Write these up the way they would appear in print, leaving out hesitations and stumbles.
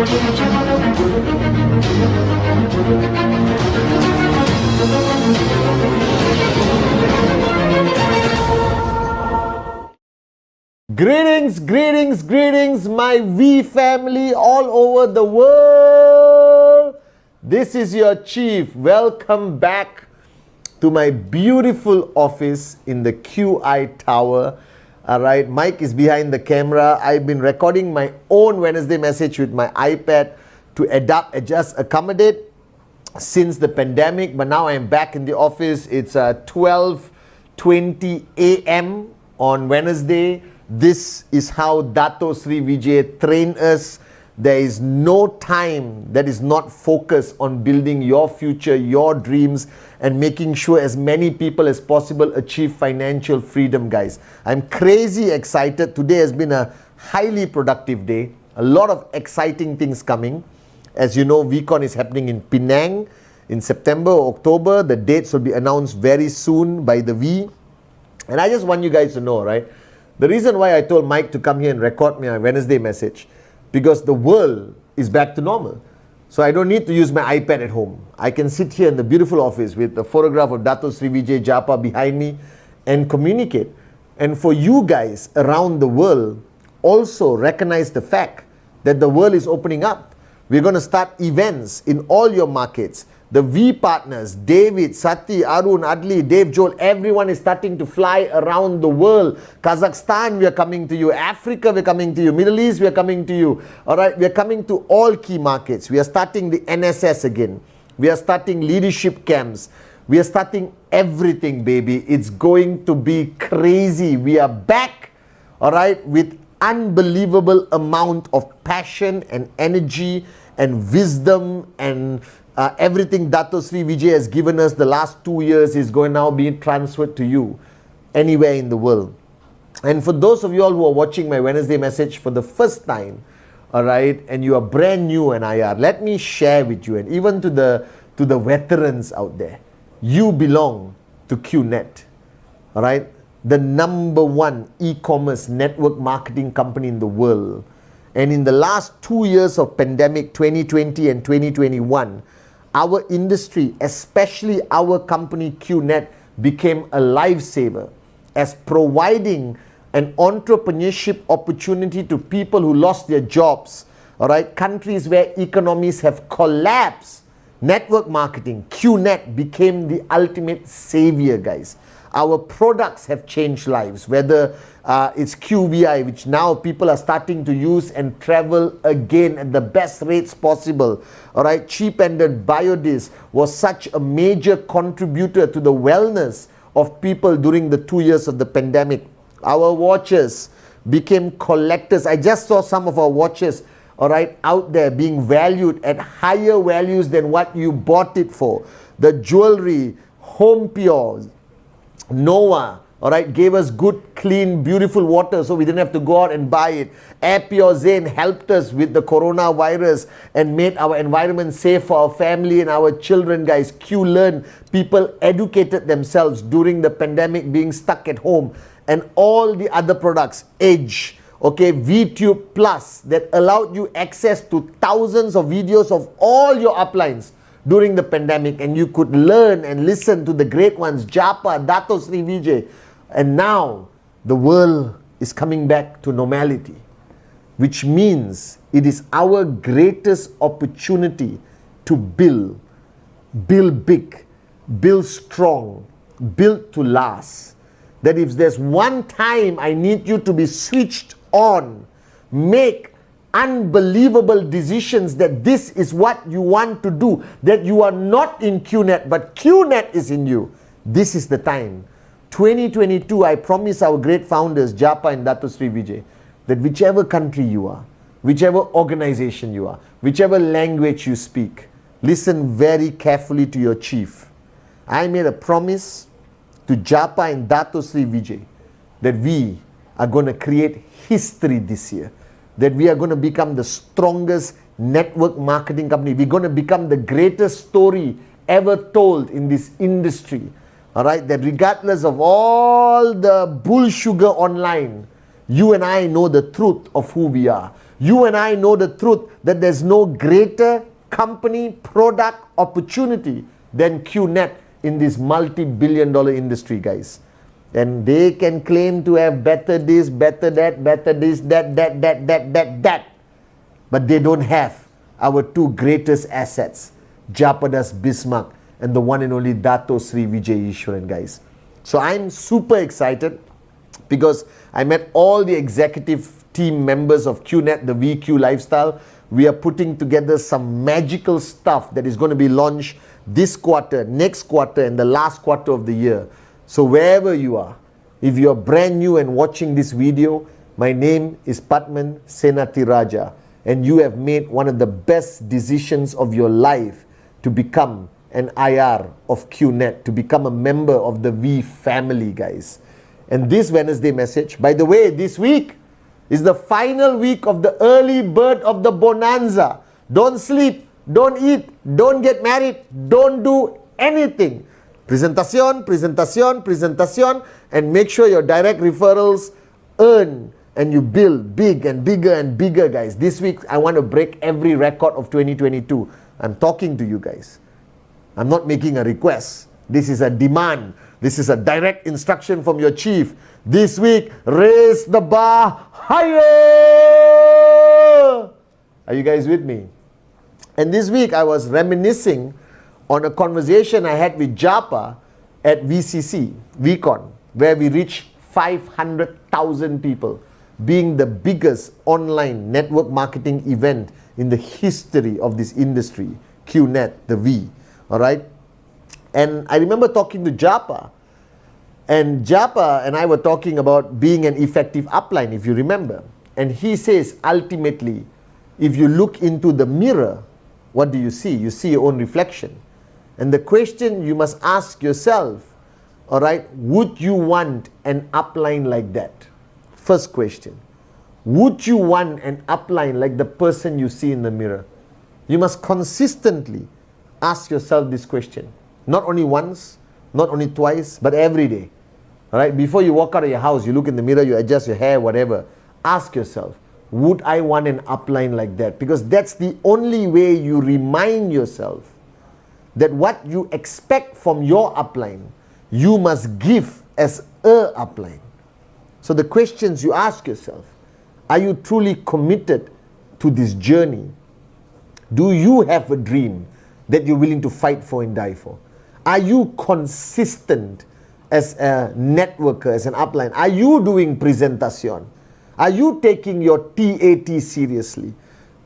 Greetings, greetings, greetings, my V family all over the world. This is your chief. Welcome back to my beautiful office in the QI Tower. All right, Mike is behind the camera. I've been recording my own Wednesday message with my iPad to adapt, adjust, accommodate since the pandemic. But now I'm back in the office. It's 12:20 a.m. on Wednesday. This is how Dato Sri Vijay trained us. There is no time that is not focused on building your future, your dreams, and making sure as many people as possible achieve financial freedom, guys. I'm crazy excited. Today has been a highly productive day. A lot of exciting things coming. As you know, VCon is happening in Penang in September or October. The dates will be announced very soon by the V. And I just want you guys to know, right? The reason why I told Mike to come here and record my Wednesday message, because the world is back to normal. So I don't need to use my iPad at home. I can sit here in the beautiful office with the photograph of Dato Sri Vijay Japa behind me and communicate. And for you guys around the world, also recognize the fact that the world is opening up. We're going to start events in all your markets. The V partners, David, Sati, Arun, Adli, Dave, Joel, everyone is starting to fly around the world. Kazakhstan, we are coming to you. Africa, we're coming to you. Middle East, we are coming to you. All right, we are coming to all key markets. We are starting the NSS again. We are starting leadership camps. We are starting everything, baby. It's going to be crazy. We are back, all right, with unbelievable amount of passion and energy and wisdom and everything Dato Sri Vijay has given us the last 2 years is going now being transferred to you anywhere in the world. And for those of you all who are watching my Wednesday message for the first time, all right, and you are brand new in IR, let me share with you, and even to the veterans out there, you belong to QNet, all right, the #1 e-commerce network marketing company in the world. And in the last 2 years of pandemic, 2020 and 2021, our industry, especially our company QNet, became a lifesaver as providing an entrepreneurship opportunity to people who lost their jobs, all right, countries where economies have collapsed. Network marketing, QNet, became the ultimate savior, guys. Our products have changed lives, whether it's QVI, which now people are starting to use and travel again at the best rates possible. All right, cheap-ended Biodis was such a major contributor to the wellness of people during the 2 years of the pandemic. Our watches became collectors. I just saw some of our watches, all right, out there being valued at higher values than what you bought it for. The jewelry, Home Pure, Noah, all right, gave us good, clean, beautiful water so we didn't have to go out and buy it. Air Pure Zen helped us with the coronavirus and made our environment safe for our family and our children, guys. QLearn, people educated themselves during the pandemic being stuck at home. And all the other products, Edge, okay, VTube Plus, that allowed you access to thousands of videos of all your uplines during the pandemic, and you could learn and listen to the great ones, Japa, Dato Sri Vijay. And now the world is coming back to normality, which means it is our greatest opportunity to build big, build strong, build to last. That if there's one time I need you to be switched on, make unbelievable decisions that this is what you want to do, that you are not in QNet, but QNet is in you. This is the time. 2022, I promise our great founders, Japa and Dato Sri Vijay, that whichever country you are, whichever organization you are, whichever language you speak, listen very carefully to your chief. I made a promise to Japa and Dato Sri Vijay that we are going to create history this year, that we are going to become the strongest network marketing company. We're going to become the greatest story ever told in this industry. All right, that regardless of all the bull sugar online, you and I know the truth of who we are. You and I know the truth that there's no greater company, product, opportunity than QNet in this multi-billion-dollar industry, guys. And they can claim to have better this, better that, better this, that. But they don't have our two greatest assets, Japadas Bismarck and the one and only Dato Sri Vijay Ishwaran, guys. So I'm super excited because I met all the executive team members of QNet, the VQ Lifestyle. We are putting together some magical stuff that is going to be launched this quarter, next quarter, and the last quarter of the year. So wherever you are, if you are brand new and watching this video, my name is Pathman Senathirajah, and you have made one of the best decisions of your life to become an IR of QNet, to become a member of the V family, guys. And this Wednesday message, by the way, this week is the final week of the early bird of the bonanza. Don't sleep, don't eat, don't get married, don't do anything. Presentación, presentación, presentación, and make sure your direct referrals earn and you build big and bigger and bigger, guys. This week, I want to break every record of 2022. I'm talking to you guys. I'm not making a request. This is a demand. This is a direct instruction from your chief. This week, raise the bar higher. Are you guys with me? And this week, I was reminiscing on a conversation I had with Japa at VCC, VCon, where we reached 500,000 people, being the biggest online network marketing event in the history of this industry, QNet, the V, all right? And I remember talking to Japa, and Japa and I were talking about being an effective upline, if you remember. And he says, ultimately, if you look into the mirror, what do you see? You see your own reflection. And the question you must ask yourself, all right, would you want an upline like that? First question. Would you want an upline like the person you see in the mirror? You must consistently ask yourself this question. Not only once, not only twice, but every day. All right, before you walk out of your house, you look in the mirror, you adjust your hair, whatever. Ask yourself, would I want an upline like that? Because that's the only way you remind yourself that what you expect from your upline, you must give as a upline. So the questions you ask yourself, are you truly committed to this journey? Do you have a dream that you're willing to fight for and die for? Are you consistent as a networker, as an upline? Are you doing presentación? Are you taking your TAT seriously?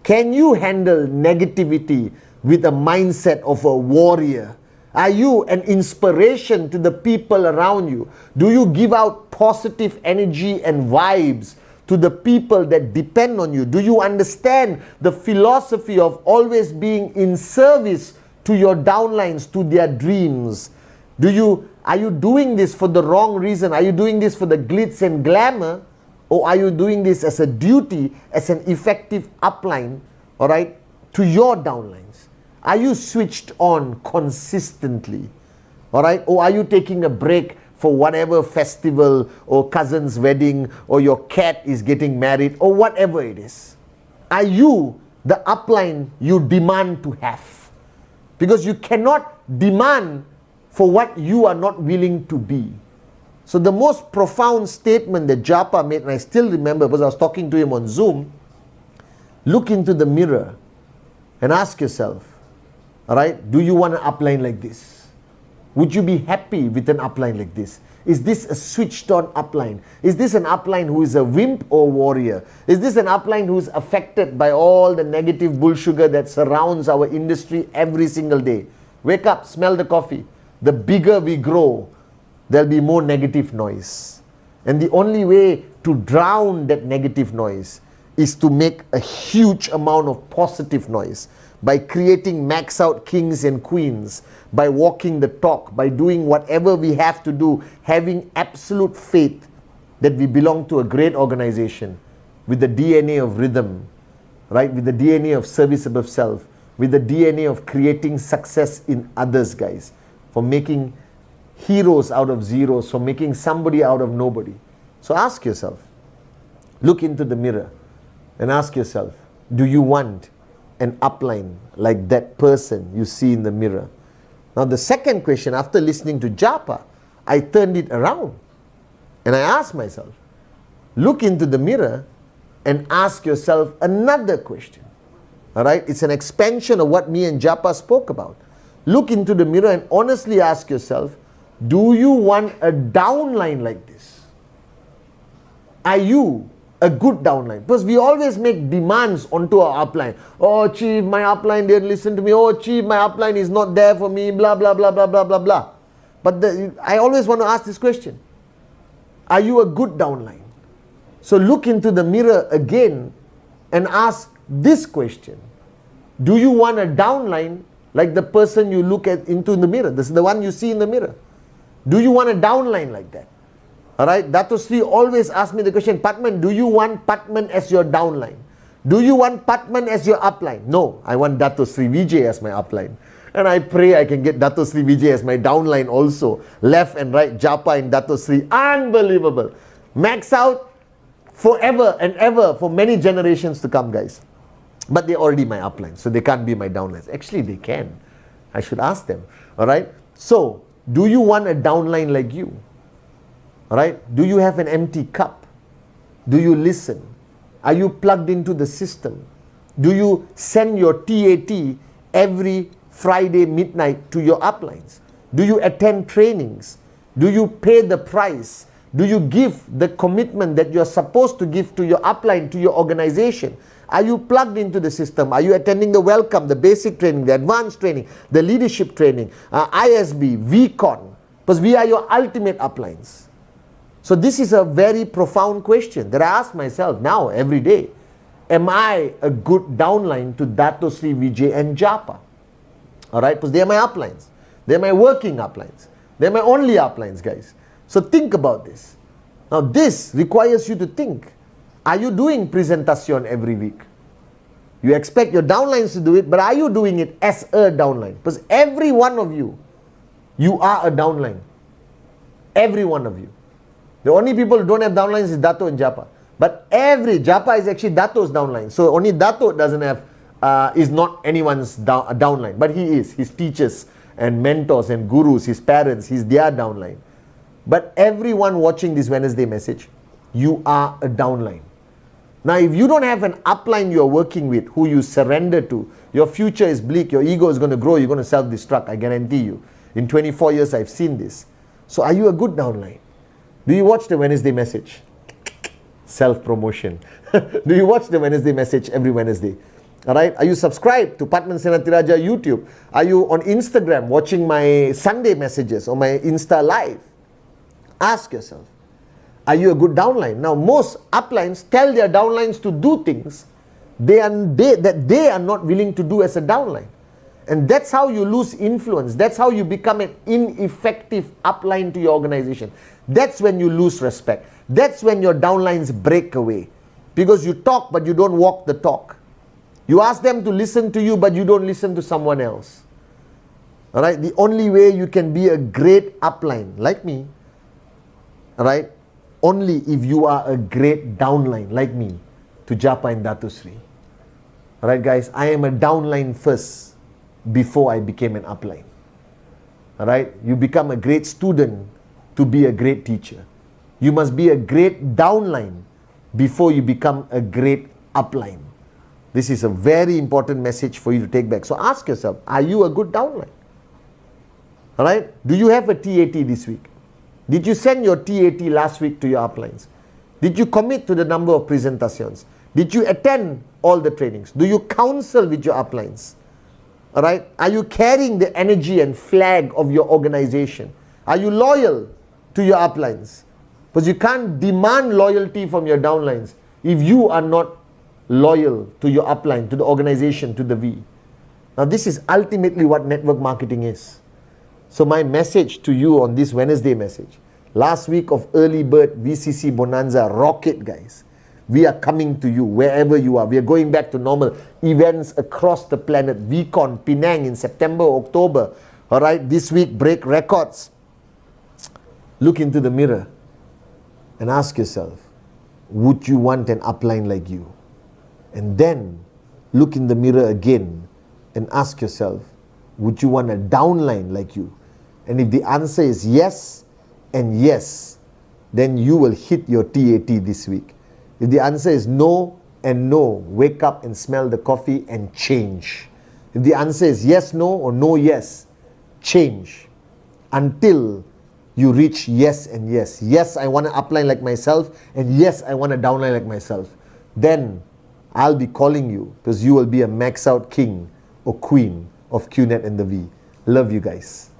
Can you handle negativity with a mindset of a warrior? Are you an inspiration to the people around you? Do you give out positive energy and vibes to the people that depend on you? Do you understand the philosophy of always being in service to your downlines, to their dreams? Are you doing this for the wrong reason? Are you doing this for the glitz and glamour? Or are you doing this as a duty, as an effective upline, all right, to your downlines? Are you switched on consistently? All right? Or are you taking a break for whatever festival or cousin's wedding or your cat is getting married or whatever it is? Are you the upline you demand to have? Because you cannot demand for what you are not willing to be. So the most profound statement that Japa made, and I still remember because I was talking to him on Zoom, look into the mirror and ask yourself, all right, do you want an upline like this? Would you be happy with an upline like this? Is this a switched on upline? Is this an upline who is a wimp or warrior? Is this an upline who is affected by all the negative bull sugar that surrounds our industry every single day? Wake up, smell the coffee. The bigger we grow, there'll be more negative noise. And the only way to drown that negative noise is to make a huge amount of positive noise by creating max out kings and queens, by walking the talk, by doing whatever we have to do, having absolute faith that we belong to a great organization with the DNA of rhythm, right? With the DNA of service above self, with the DNA of creating success in others, guys, for making heroes out of zeros, for making somebody out of nobody. So ask yourself, look into the mirror and ask yourself, do you want an upline like that person you see in the mirror? Now the second question, after listening to Japa, I turned it around and I asked myself, look into the mirror and ask yourself another question. Alright, it's an expansion of what me and Japa spoke about. Look into the mirror and honestly ask yourself, do you want a downline like this? Are you a good downline? Because we always make demands onto our upline. Oh chief, my upline didn't listen to me. Oh chief, my upline is not there for me, blah blah blah blah blah blah blah. But I always want to ask this question. Are you a good downline? So look into the mirror again and ask this question. Do you want a downline like the person you look at into the mirror? This is the one you see in the mirror. Do you want a downline like that? Alright, Dato Sri always asks me the question, Pathman, do you want Pathman as your downline? Do you want Pathman as your upline? No, I want Dato Sri Vijay as my upline. And I pray I can get Dato Sri Vijay as my downline also. Left and right, Japa and Dato Sri. Unbelievable. Max out forever and ever for many generations to come, guys. But they're already my upline, so they can't be my downlines. Actually, they can. I should ask them. Alright? So, do you want a downline like you? Alright? Do you have an empty cup? Do you listen? Are you plugged into the system? Do you send your TAT every Friday midnight to your uplines? Do you attend trainings? Do you pay the price? Do you give the commitment that you're supposed to give to your upline, to your organization? Are you plugged into the system? Are you attending the welcome, the basic training, the advanced training, the leadership training, ISB, VCon? Because we are your ultimate uplines. So this is a very profound question that I ask myself now every day. Am I a good downline to Dato Sri Vijay and Japa? Alright, because they are my uplines. They are my working uplines. They are my only uplines, guys. So think about this. Now this requires you to think. Are you doing presentation every week? You expect your downlines to do it, but are you doing it as a downline? Because every one of you, you are a downline. Every one of you. The only people who don't have downlines is Dato and Japa. But Japa is actually Dato's downline. So only Dato doesn't have, is not anyone's downline. But he is. His teachers and mentors and gurus, his parents, he's their downline. But everyone watching this Wednesday message, you are a downline. Now, if you don't have an upline you're working with, who you surrender to, your future is bleak, your ego is going to grow, you're going to self-destruct, I guarantee you. In 24 years, I've seen this. So are you a good downline? Do you watch the Wednesday message? Self-promotion. Do you watch the Wednesday message every Wednesday? Alright? Are you subscribed to Pathman Senathirajah YouTube? Are you on Instagram watching my Sunday messages or my Insta Live? Ask yourself. Are you a good downline? Now, most uplines tell their downlines to do things that they are not willing to do as a downline. And that's how you lose influence. That's how you become an ineffective upline to your organization. That's when you lose respect. That's when your downlines break away. Because you talk, but you don't walk the talk. You ask them to listen to you, but you don't listen to someone else. Alright? The only way you can be a great upline, like me, alright, only if you are a great downline, like me, to Japa and Dato Sri. Alright guys, I am a downline first, before I became an upline. Alright, you become a great student to be a great teacher. You must be a great downline before you become a great upline. This is a very important message for you to take back. So ask yourself, are you a good downline? Alright, do you have a TAT this week? Did you send your TAT last week to your uplines? Did you commit to the number of presentations? Did you attend all the trainings? Do you counsel with your uplines? Alright? Are you carrying the energy and flag of your organization? Are you loyal to your uplines? Because you can't demand loyalty from your downlines if you are not loyal to your upline, to the organization, to the V. Now this is ultimately what network marketing is. So my message to you on this Wednesday message, last week of Early Bird VCC Bonanza, rocket guys. We are coming to you wherever you are. We are going back to normal events across the planet. VCon, Penang in September, October. Alright, this week break records. Look into the mirror and ask yourself, would you want an upline like you? And then look in the mirror again and ask yourself, would you want a downline like you? And if the answer is yes and yes, then you will hit your TAT this week. If the answer is no and no, wake up and smell the coffee and change. If the answer is yes, no, or no, yes, change until you reach yes and yes. Yes, I want to upline like myself, and yes, I want to downline like myself. Then I'll be calling you, because you will be a max out king or queen of QNet and the V. Love you guys.